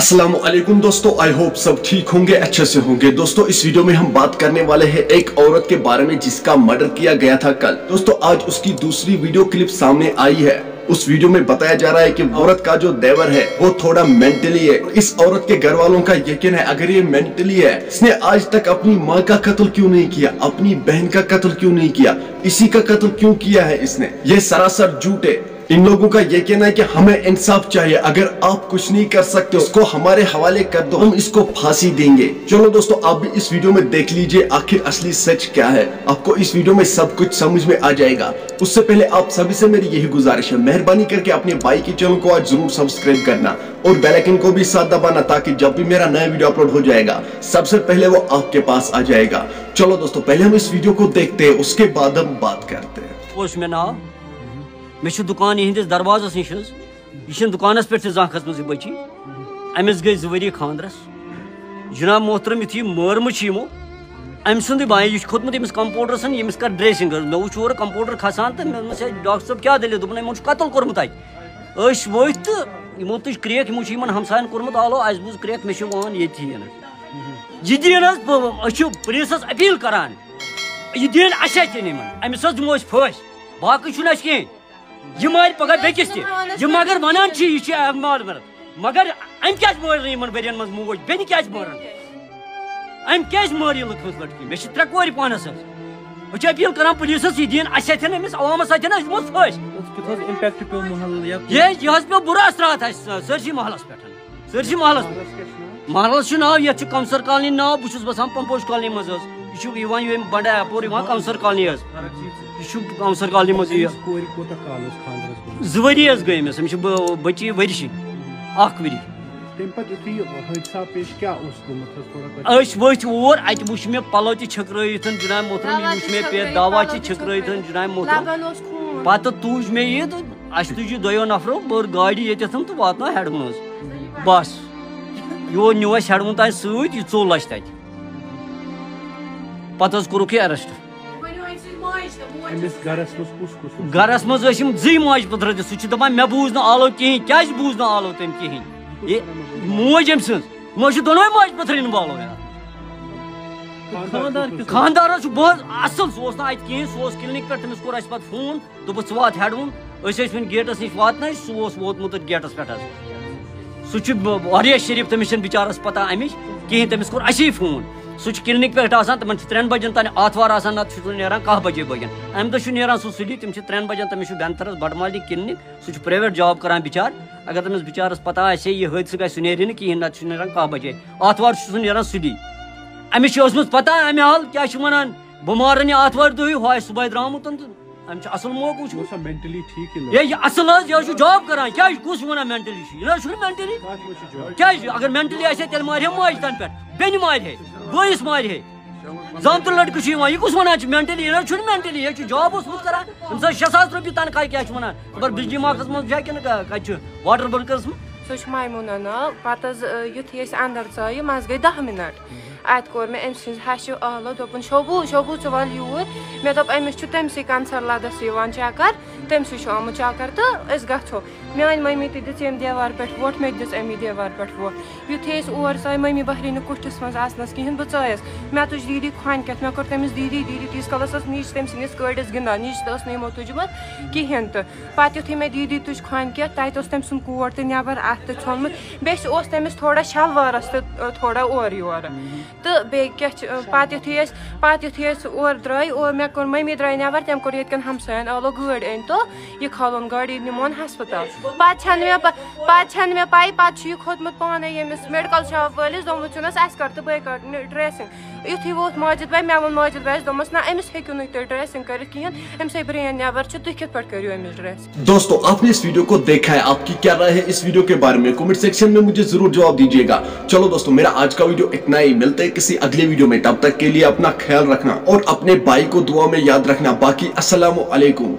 अस्सलामुअलैकुम दोस्तों, I hope सब ठीक होंगे, अच्छे से होंगे। दोस्तों इस वीडियो में हम बात करने वाले हैं एक औरत के बारे में जिसका मर्डर किया गया था कल। दोस्तों आज उसकी दूसरी वीडियो क्लिप सामने आई है। उस वीडियो में बताया जा रहा है कि औरत का जो देवर है वो थोड़ा मेंटली है। इस औरत के घर वालों का यकीन है अगर ये मेंटली है, इसने आज तक अपनी माँ का कत्ल क्यों नहीं किया, अपनी बहन का कत्ल क्यों नहीं किया, इसी का कत्ल क्यों किया है इसने। ये सरासर झूठ है। इन लोगों का ये कहना है कि हमें इंसाफ चाहिए, अगर आप कुछ नहीं कर सकते उसको हमारे हवाले कर दो, हम इसको फांसी देंगे। चलो दोस्तों आप भी इस वीडियो में देख लीजिए आखिर असली सच क्या है। आपको इस वीडियो में सब कुछ समझ में आ जाएगा। उससे पहले आप सभी से मेरी यही गुजारिश है, मेहरबानी करके अपने भाई के चैनल को आज जरूर सब्सक्राइब करना और बेल आइकन को भी साथ दबाना ताकि जब भी मेरा नया वीडियो अपलोड हो जाएगा सबसे पहले वो आपके पास आ जाएगा। चलो दोस्तों पहले हम इस वीडियो को देखते हैं, उसके बाद हम बात करते हैं। मे दुकान यहंदिस दरवाजस नश यह दुकानस पे जान खसम बची अमिस गई 2 वरी खानदरस। जनाब मोहतरम युथ मरम यमो अम सुंद बाय यह खोतमुत अमिस कंपाउंडरस यमिस कर ड्रेसिंग मे वो कंपाउंडर खसान तो मे डॉक्टर साहब क्या दलील दोपन यमो कत्ल कोर्मुत अस वथ तो यमो तुझ क्रेक यमो हमसायन कोर्मुत आलो अस बूज क्रेक मे वन ये दिन पुलिसस अपील करान यह दिन अशा अमिस दिमो फस बाकी कहें यह मार पगह बेकिस तह मगर वनान मगर अम क्या मार वरियन मज मोज बेन क्या मारान अम क्या मार यह लखस लड़की मे 3 कोर पानस अपील करान पुलिसस यह दिन अमिस अवामस दिमो फस यह पे बुरा असरात सरसी महलस पे सरसी महलस नाव ये कौंसर कॉलोनी नाव बहुत बसान पंपोश कॉलोनी मज यह बंड अपोर कौंसर कॉलोनी कौंसर कॉलोनी मज 2 वरी गई अमिस बची वर्ष 1 वरी वथ और अत वो मे पलो छकरत जनाब मोहतरम वो मे पे दवा छकरत जनाब मोहतरम पत तुज मे यह तो अस तुज 2 नफरों बोर गाड़ी ये तो वात हेडवन बस यो नु हेडवन तह सत 4 लक्ष तक पत कोरुक अरेस्ट गरस मज 2 माज पत्र सह दपान मे बूज न आलो कहें क्या बूज न आलो तम कहें मोज अम सज दोनों माज पत्र इन वालो खानदार बहुत असल सह कहें सह क्लिनिक पे तमिस कोर पे फोन दोप वात हेडवन वन गेटस नश वातन सह वोतमुत गेटस पे सह शरीफ तमिस बिचारस पता अमिच कहें तमिस कोर असी फोन सह क्लिनिक पे तम 3 बजन तान आतवार ना 10 बजे बगन अम दह नीरान सह सुली तम 3 बजन तमिस बेंथरस बडमाली क्लिनिक सह प्राइवेट जॉब करान बिचार। अगर तमिस बिचारस पता आसे यह हादसा गई नीर कहें ना 10 बजे आतवार नीरान सुली अमिस पता अमे हाल क्या वन बमारन आतवार दह हु सुबह द्रामुत अम असल मौकू मेंटली ठीक ये असल यह जॉब करान क्या कुछ वन मेंटली मेंटली क्या अगर मेंटली आसे तेल मार माज तन पे बेन मार है बस मार है जानत लड़क यह कुछ वन मेंटली मेंटली यह जॉब करान 6,000 रुपये तनख्वाह क्या वन खबर बिजली महकमस मज कि वाटर बंकस सह मायमूना नाव पे युथ अंदर चाय मज गई 10 मिनट अत कोर मे अम हश आलो दोपन शोबू शोबू च वल यूर मे दोप अमिस तमसी कंसर लदस चक्कर तमसी आमुत चक्कर तो गो मान मम्मी तम देवार पे वोट मे दिस अमी देवार पे वोट युथ और चाय मम्मी बहरी कुठस मज आसनस कहें बह चायस मे तुझ दीदी खोन कत मे कोर तमिस दीदी दीदी तीस कलस नीच तम सिस कड़स गिंदान नीच तो नमो तुजमत कहें तो पे युथ मे दीदी तुझ खोन कत तत तम सुन कोर तो नबर अत छोनमुत बेस तमिस थोड़ा शलवारस तो थोड़ा और योर तो बे युथ और द्राय और मे कोर मम्मी द्राय नबर तम कोर ये हमसायन आलो गाड़ी अन तो यह खोलन गाड़ी निमोन हस्पताल पे मे पाई पे खोतमुत पाने यमिस मेडिकल शॉप वालिस दोमुत अस कर तो बे कर ड्रेसिंग युथ वोत माजिद भाई मे वो माजिद भाई दोमस ना अमिस हेक्यू नुक ड्रेसिंग कर अम से ब्रेन नबर तुम कित पे करियो अमिस ड्रेसिंग। दोस्तों आपने इस वीडियो को देखा है, आपकी क्या राय है इस वीडियो के बारे में कमेंट सेक्शन में मुझे जरूर जवाब दीजिएगा। चलो दोस्तों मेरा आज का वीडियो इतना ही, मिलते हैं किसी अगले वीडियो में, तब तक के लिए अपना ख्याल रखना और अपने भाई को दुआ में याद रखना। बाकी अस्सलामु अलैकुम।